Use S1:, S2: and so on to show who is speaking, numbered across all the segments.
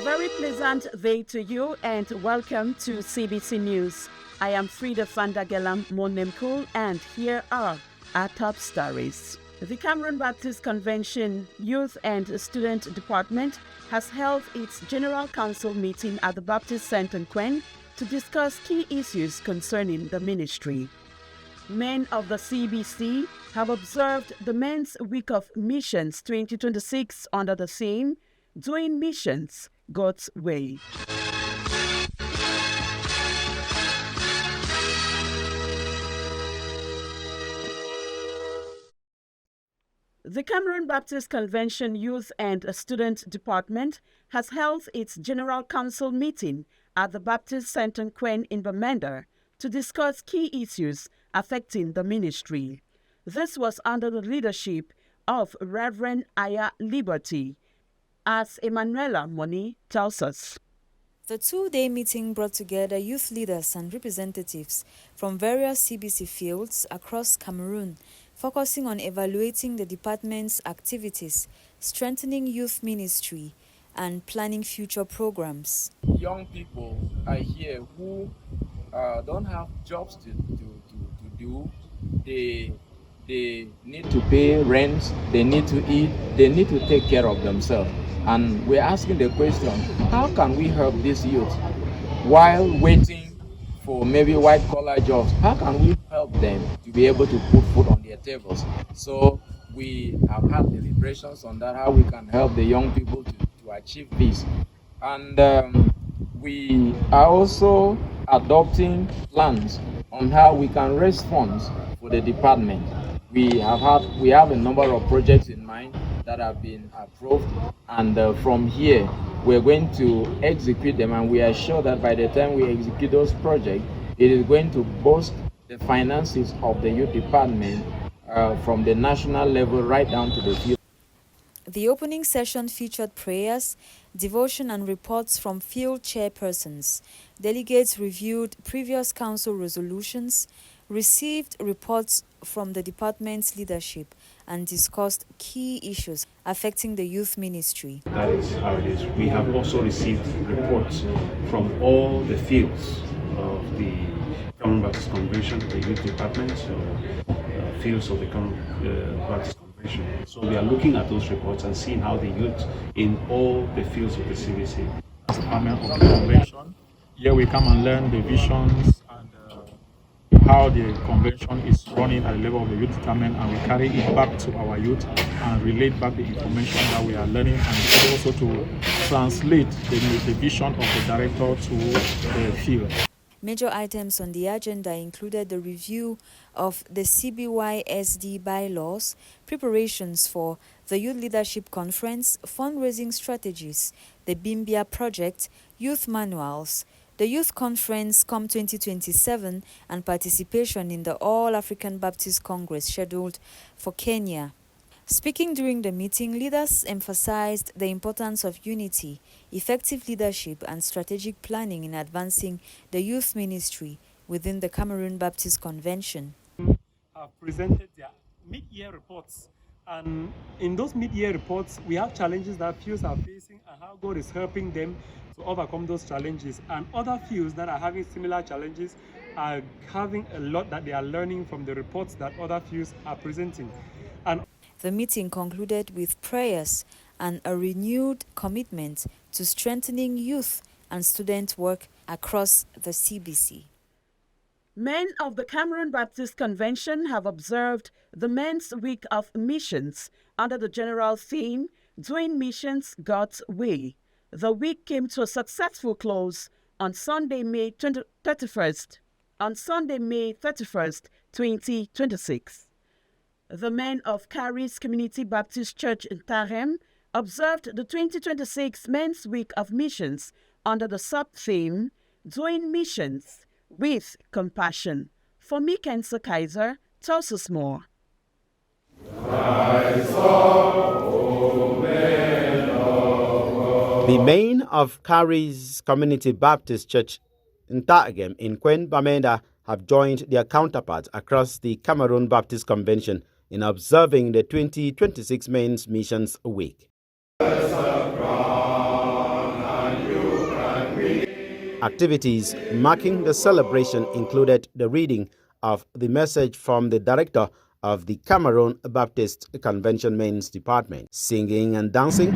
S1: very pleasant day to you and welcome to CBC News. I am Frida Vandagelam Monemkul and here are our top stories. The Cameroon Baptist Convention Youth and Student Department has held its General Council meeting at the Baptist Center in Quen to discuss key issues concerning the ministry. Men of the CBC have observed the Men's Week of Missions 2026 under the theme, Doing Missions God's Way. The Cameroon Baptist Convention Youth and Student Department has held its General Council meeting at the Baptist Center in Quen in Bamenda to discuss key issues affecting the ministry. This was under the leadership of Reverend Aya Liberty, as Emanuela Moni tells us.
S2: The two-day meeting brought together youth leaders and representatives from various CBC fields across Cameroon, focusing on evaluating the department's activities, strengthening youth ministry, and planning future programs.
S3: Young people are here who don't have jobs to do. They need to pay rent, they need to eat, they need to take care of themselves. And we're asking the question, how can we help these youth while waiting for maybe white-collar jobs? How can we help them to be able to put food on their tables? So we have had deliberations on that, how we can help the young people to achieve this. And we are also adopting plans on how we can raise funds for the department. We have a number of projects in mind that have been approved, and from here we're going to execute them, and we are sure that by the time we execute those projects, it is going to boost the finances of the youth department from the national level right down to the field.
S2: The opening session featured prayers, devotion and reports from field chairpersons. Delegates reviewed previous council resolutions, received reports from the department's leadership, and discussed key issues affecting the youth ministry.
S4: That is how it is. We have also received reports from all the fields of the Cameroon Baptist Convention, the youth department, fields of the Cameroon Baptist Convention. So we are looking at those reports and seeing how the youth in all the fields of the CBC.
S5: Department of the convention. Here we come and learn the visions and how the convention is running at the level of the youth department, and we carry it back to our youth and relate back the information that we are learning, and also to translate the vision of the director to the field.
S2: Major items on the agenda included the review of the CBYSD bylaws, preparations for the Youth Leadership Conference, fundraising strategies, the Bimbia project, youth manuals, the Youth Conference COM 2027, and participation in the All-African Baptist Congress scheduled for Kenya. Speaking during the meeting, leaders emphasized the importance of unity, effective leadership, and strategic planning in advancing the youth ministry within the Cameroon Baptist Convention.
S5: Have presented their mid-year reports, and in those mid-year reports, we have challenges that fields are facing and how God is helping them to overcome those challenges. And other fields that are having similar challenges are having a lot that they are learning from the reports that other fields are presenting. And
S2: the meeting concluded with prayers and a renewed commitment to strengthening youth and student work across the CBC.
S1: Men of the Cameroon Baptist Convention have observed the Men's Week of Missions under the general theme, Doing Missions God's Way. The week came to a successful close on Sunday, May 31st, 2026. The men of Caris Community Baptist Church in Tarem observed the 2026 Men's Week of Missions under the sub-theme, Doing Missions with Compassion. For me, Kensa Kaiser tells us more.
S6: The men of Caris Community Baptist Church in Tarem in Quen Bamenda have joined their counterparts across the Cameroon Baptist Convention in observing the 2026 Men's Missions Week. Activities marking the celebration included the reading of the message from the director of the Cameroon Baptist Convention Men's Department, singing and dancing,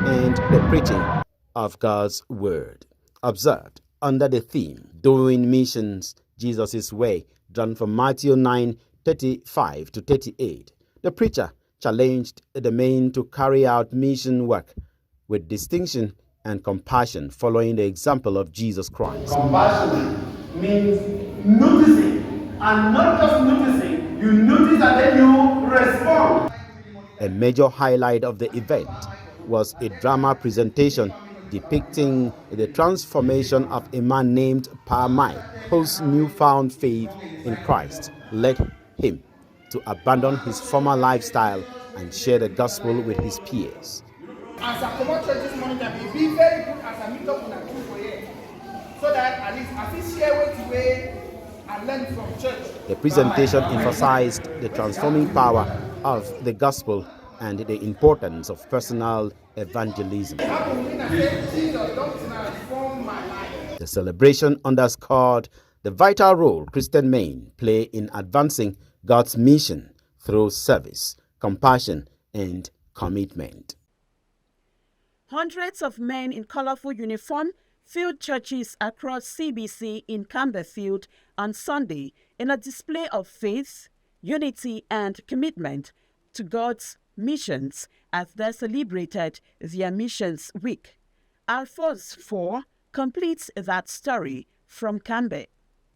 S6: and the preaching of God's Word. Observed under the theme, Doing Missions Jesus' Way, drawn from Matthew 9:35 to 38. The preacher challenged the men to carry out mission work with distinction and compassion, following the example of Jesus Christ.
S7: Compassion means noticing, and not just noticing, you notice and then you respond.
S6: A major highlight of the event was a drama presentation depicting the transformation of a man named Pa Mike, whose newfound faith in Christ led him to abandon his former lifestyle and share the gospel with his peers.
S7: As I come out church this morning, that will be very good as I meet up with a group for you, so that at least I can share with you and learn from church.
S6: The presentation emphasized the transforming power of the gospel and the importance of personal evangelism. The celebration underscored the vital role Christian men play in advancing God's mission through service, compassion, and commitment.
S1: Hundreds of men in colorful uniform filled churches across CBC in Camberfield on Sunday in a display of faith, unity, and commitment to God's missions as they celebrated their Missions Week. Alphonse 4 completes that story from Cambe.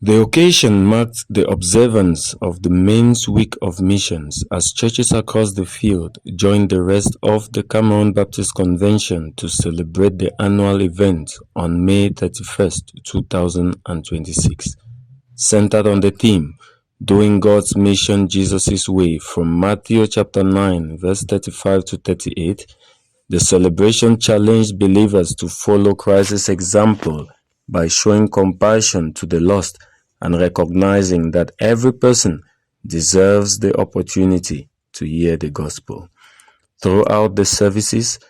S8: The occasion marked the observance of the Men's Week of Missions as churches across the field joined the rest of the Cameroon Baptist Convention to celebrate the annual event on May 31st, 2026. Centered on the theme, Doing God's Mission Jesus' Way, from Matthew chapter 9, verse 35 to 38, the celebration challenged believers to follow Christ's example by showing compassion to the lost and recognizing that every person deserves the opportunity to hear the gospel. Throughout the services,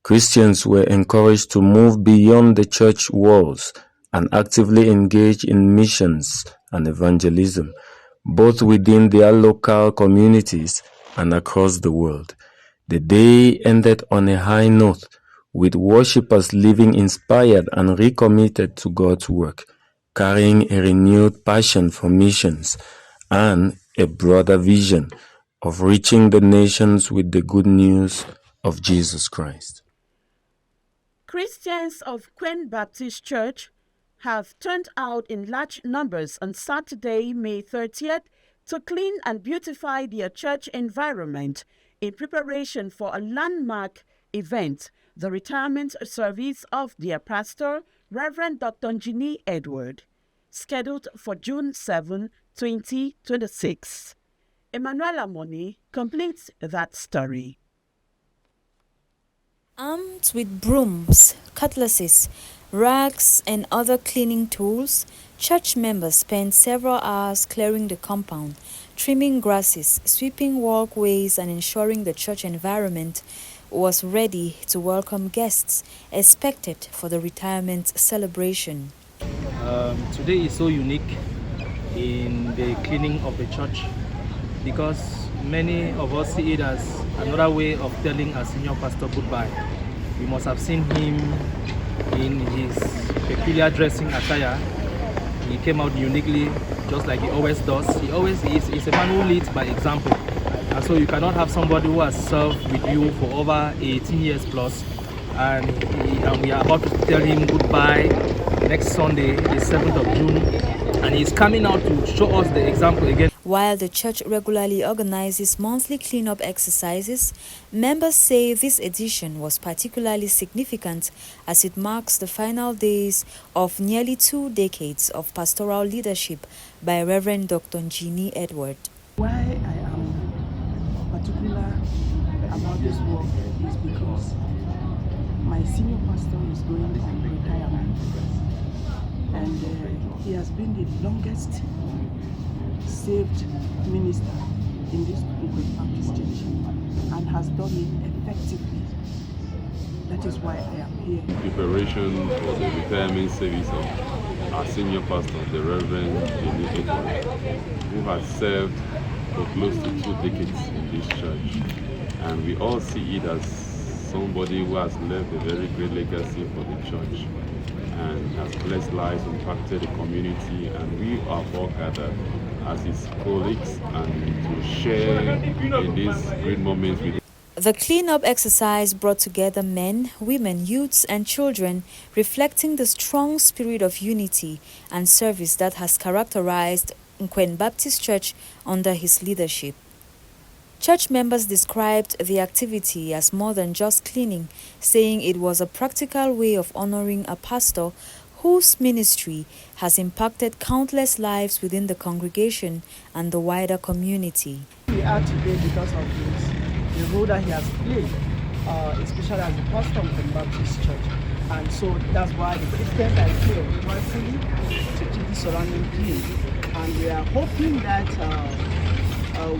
S8: Christians were encouraged to move beyond the church walls and actively engage in missions and evangelism, both within their local communities and across the world. The day ended on a high note, with worshippers living inspired and recommitted to God's work, carrying a renewed passion for missions and a broader vision of reaching the nations with the good news of Jesus Christ.
S1: Christians of Queen Baptist Church have turned out in large numbers on Saturday, May 30th, to clean and beautify their church environment in preparation for a landmark event, the retirement service of their pastor, Reverend Dr. Jeannie Edward, scheduled for June 7, 2026. Emanuela Moni completes that story.
S2: Armed with brooms, cutlasses, rags, and other cleaning tools, church members spent several hours clearing the compound, trimming grasses, sweeping walkways, and ensuring the church environment was ready to welcome guests expected for the retirement celebration.
S9: Today is so unique in the cleaning of the church because many of us see it as another way of telling our senior pastor goodbye. You must have seen him in his peculiar dressing attire. He came out uniquely, just like he always does. He's a man who leads by example. And so you cannot have somebody who has served with you for over 18 years plus, and we are about to tell him goodbye next Sunday, the 7th of June, and he's coming out to show us the example again.
S2: While the church regularly organizes monthly cleanup exercises, members say this edition was particularly significant as it marks the final days of nearly 2 decades of pastoral leadership by Reverend Dr. Jeannie Edward.
S10: Why I am particular about this work is because my senior pastor is going on retirement, and he has been the longest saved minister in this Queen Baptist Church and has done it effectively. That is why I am here.
S11: Preparation for the retirement service of our senior pastor, the Reverend Jenny Edward, who has served for close to 2 decades in this church. And we all see it as somebody who has left a very great legacy for the church and has blessed lives, impacted the community, and we are all gathered as his colleagues and to share in these great moments with him.
S2: The cleanup exercise brought together men, women, youths, and children, reflecting the strong spirit of unity and service that has characterized Nkwen Baptist Church under his leadership. Church members described the activity as more than just cleaning, saying it was a practical way of honoring a pastor whose ministry has impacted countless lives within the congregation and the wider community.
S10: We are today because of the role that he has played, especially as the pastor of the Baptist Church. And so that's why the Christians are here joyfully to keep the surrounding clean. And we are hoping that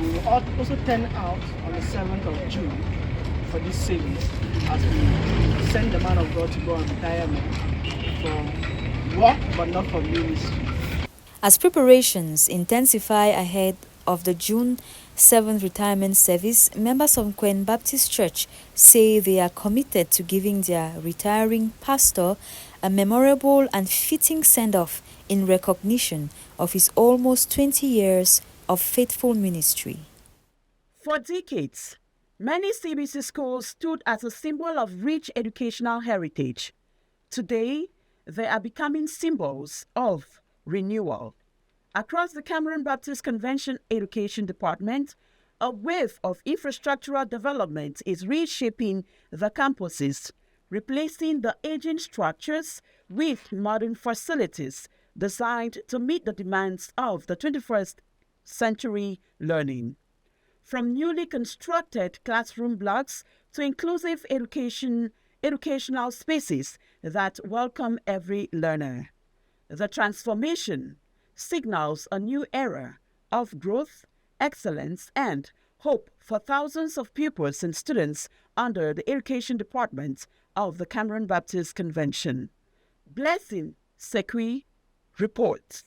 S10: we will also turn out on the 7th of June for this service as we send the man of God to go on retirement from work but not for ministry.
S2: As preparations intensify ahead of the June 7th retirement service, members of Nkwen Baptist Church say they are committed to giving their retiring pastor a memorable and fitting send-off in recognition of his almost 20 years of faithful ministry.
S1: For decades, many CBC schools stood as a symbol of rich educational heritage. Today, they are becoming symbols of renewal. Across the Cameroon Baptist Convention Education Department, a wave of infrastructural development is reshaping the campuses, replacing the aging structures with modern facilities designed to meet the demands of the 21st century learning. From newly constructed classroom blocks to inclusive educational spaces that welcome every learner. The transformation signals a new era of growth, excellence, and hope for thousands of pupils and students under the Education Department of the Cameroon Baptist Convention. Blessing Sekui reports.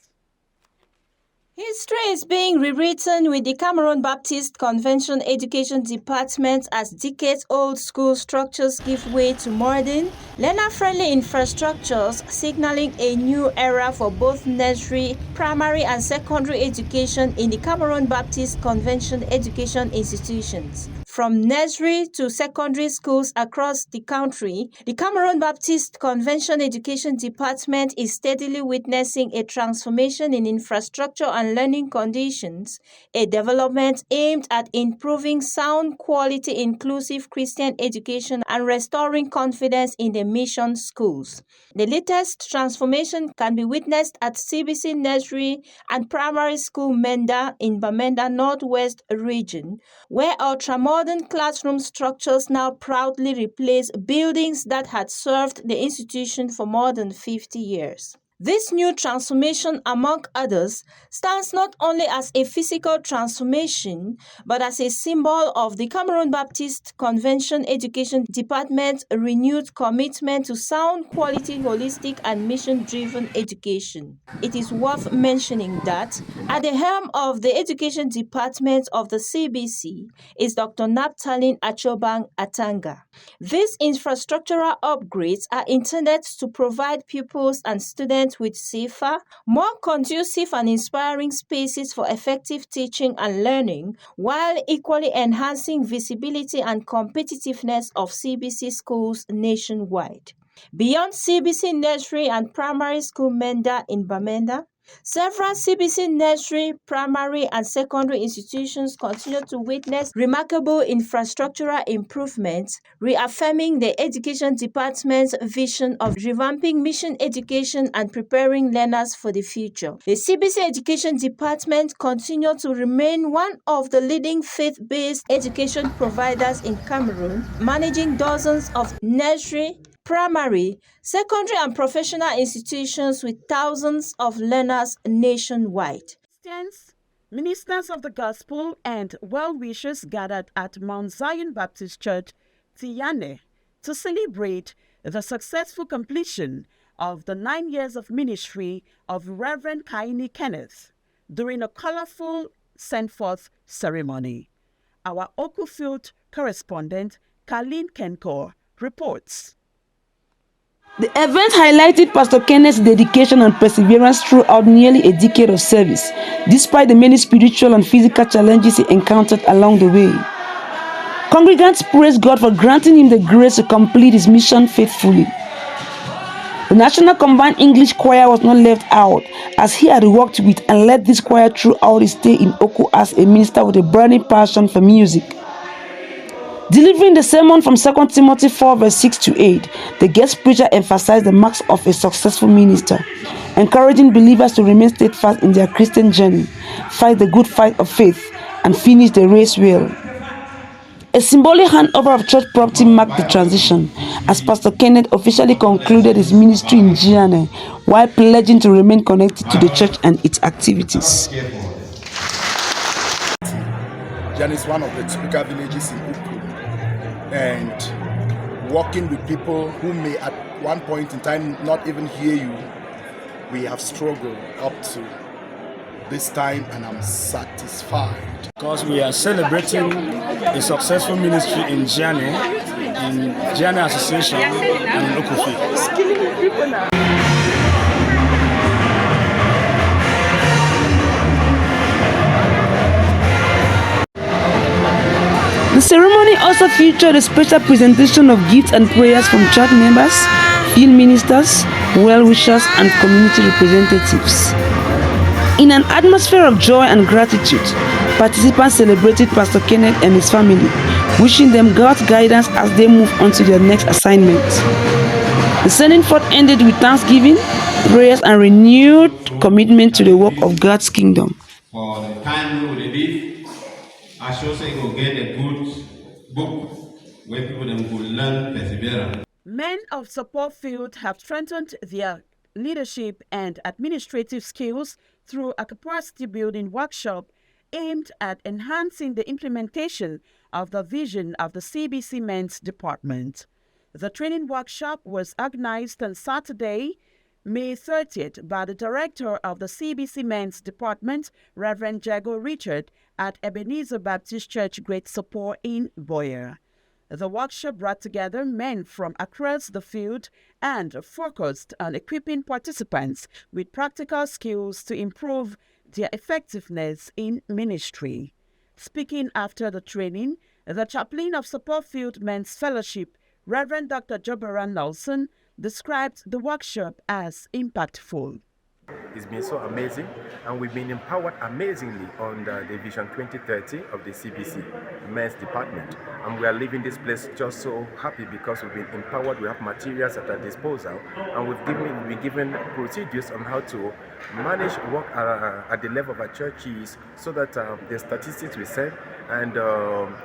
S12: History is being rewritten with the Cameroon Baptist Convention Education Department as decades-old school structures give way to modern, learner-friendly infrastructures, signaling a new era for both nursery, primary and secondary education in the Cameroon Baptist Convention education institutions. From nursery to secondary schools across the country, the Cameroon Baptist Convention Education Department is steadily witnessing a transformation in infrastructure and learning conditions, a development aimed at improving sound quality inclusive Christian education and restoring confidence in the mission schools. The latest transformation can be witnessed at Cbc Nursery and Primary School Menda in Bamenda Northwest region, where ultramodern classroom structures now proudly replace buildings that had served the institution for more than 50 years. This new transformation, among others, stands not only as a physical transformation, but as a symbol of the Cameroon Baptist Convention Education Department's renewed commitment to sound quality, holistic, and mission-driven education. It is worth mentioning that at the helm of the Education Department of the CBC is Dr. Naptalin Achobang Atanga. These infrastructural upgrades are intended to provide pupils and students with safer, more conducive and inspiring spaces for effective teaching and learning, while equally enhancing visibility and competitiveness of CBC schools nationwide. Beyond CBC Nursery and Primary School Menda in Bamenda, several CBC nursery, primary, and secondary institutions continue to witness remarkable infrastructural improvements, reaffirming the Education Department's vision of revamping mission education and preparing learners for the future. The CBC Education Department continues to remain one of the leading faith-based education providers in Cameroon, managing dozens of nursery, primary, secondary and professional institutions with thousands of learners nationwide.
S1: Christians, ministers of the gospel, and well-wishers gathered at Mount Zion Baptist Church, Tiane, to celebrate the successful completion of the 9 years of ministry of Reverend Kaini Kenneth during a colorful send-forth ceremony. Our Okufield correspondent, Kalin Kenkor, reports.
S13: The event highlighted Pastor Kenneth's dedication and perseverance throughout nearly a decade of service, despite the many spiritual and physical challenges he encountered along the way. Congregants praised God for granting him the grace to complete his mission faithfully. The National Combined English Choir was not left out, as he had worked with and led this choir throughout his stay in Oku as a minister with a burning passion for music. Delivering the sermon from 2 Timothy 4 verse 6 to 8, the guest preacher emphasized the marks of a successful minister, encouraging believers to remain steadfast in their Christian journey, fight the good fight of faith, and finish the race well. A symbolic handover of church property marked the transition, as Pastor Kenneth officially concluded his ministry in Giane, while pledging to remain connected to the church and its activities.
S7: Giane is one of the typical villages in Uku, and working with people who may at one point in time not even hear you, we have struggled up to this time, and I'm satisfied.
S14: Because we are celebrating a successful ministry in Giane Association and in Okufi.
S13: The ceremony also featured a special presentation of gifts and prayers from church members, field ministers, well-wishers, and community representatives. In an atmosphere of joy and gratitude, participants celebrated Pastor Kenneth and his family, wishing them God's guidance as they move on to their next assignment. The sending forth ended with thanksgiving, prayers, and renewed commitment to the work of God's kingdom.
S15: For the time we will live, I should say go get a good book where people then will learn perseverance.
S1: Men of Support Field have strengthened their leadership and administrative skills through a capacity building workshop aimed at enhancing the implementation of the vision of the CBC Men's Department. The training workshop was organized on Saturday, May 30th by the director of the CBC Men's Department, Reverend Jago Richard, at Ebenezer Baptist Church Great Support in Boyer. The workshop brought together men from across the field and focused on equipping participants with practical skills to improve their effectiveness in ministry. Speaking after the training, the chaplain of Support Field Men's Fellowship, Reverend Dr. Jobaran Nelson, described the workshop as impactful.
S16: It's been so amazing, and we've been empowered amazingly on the Vision 2030 of the CBC Men's Department. And we are leaving this place just so happy because we've been empowered, we have materials at our disposal, and we've been given procedures on how to manage work at the level of our churches so that the statistics we set and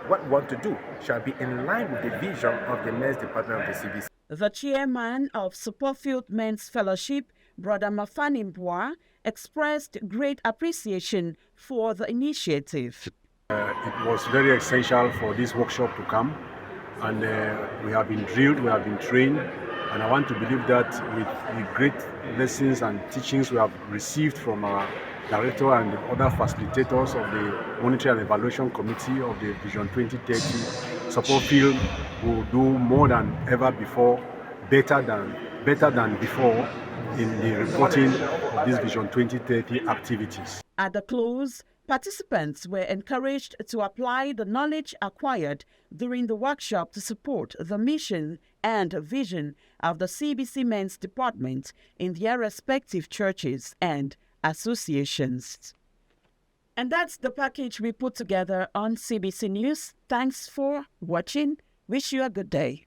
S16: what we want to do shall be in line with the vision of the Men's Department of the CBC.
S1: The chairman of Support Field Men's Fellowship, Brother Mafani Mbwa, expressed great appreciation for the initiative.
S4: It was very essential for this workshop to come, and we have been drilled, we have been trained, and I want to believe that with the great lessons and teachings we have received from our director and the other facilitators of the Monitoring and Evaluation Committee of the Vision 2030, Support Field will do more than ever before, better than before, in the reporting of these Vision 2030 activities.
S1: At the close, participants were encouraged to apply the knowledge acquired during the workshop to support the mission and vision of the CBC Men's Department in their respective churches and associations. And that's the package we put together on CBC News. Thanks for watching. Wish you a good day.